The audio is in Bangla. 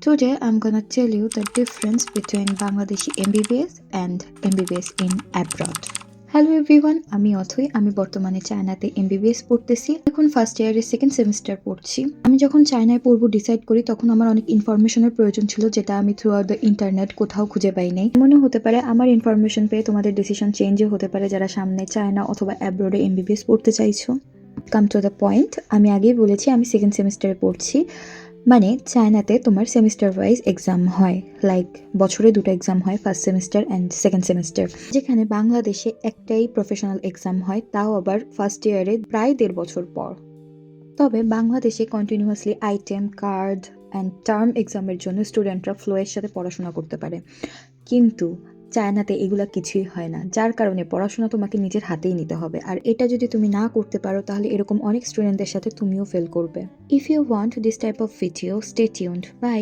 Today I'm gonna tell you the difference between Bangladeshi MBBS and MBBS in abroad. Hello everyone, আমি অথই। আমি বর্তমানে চায়নাতে এমবিবিএস পড়তেছি। এখন ফার্স্ট ইয়ারের সেকেন্ড সেমিস্টার পড়ছি। আমি যখন চায়নায় পড়বো ডিসাইড করি তখন আমার অনেক ইনফরমেশনের প্রয়োজন ছিল, যেটা আমি থ্রু আউট দ্য ইন্টারনেট কোথাও খুঁজে পাই নাই। মনে হতে পারে আমার ইনফরমেশন পেয়ে তোমাদের ডিসিশন চেঞ্জও হতে পারে, যারা সামনে চায়না অথবা অ্যাব্রোডে এমবিবিএস পড়তে চাইছো। কাম টু দ্য পয়েন্ট, আমি আগেই বলেছি আমি সেকেন্ড সেমিস্টারে পড়ছি। মানে চায়নাতে তোমার সেমিস্টার ওয়াইজ এক্সাম হয়, লাইক বছরে দুটো এক্সাম হয়, first semester and second semester. যেখানে বাংলাদেশে একটাই প্রফেশনাল এক্সাম হয়, তাও আবার ফার্স্ট ইয়ারে প্রায় 1.5 বছর পর। তবে বাংলাদেশে continuously item, card and term এক্সামের জন্য স্টুডেন্টরা ফ্লোয়ের সাথে পড়াশোনা করতে পারে, কিন্তু চায়নাতে এগুলা কিছুই হয় না, যার কারণে পড়াশোনা তোমাকে নিজের হাতেই নিতে হবে। আর এটা যদি তুমি না করতে পারো তাহলে এরকম অনেক স্টুডেন্টদের সাথে তুমিও ফেল করবে। If you want this type of video, stay tuned. By.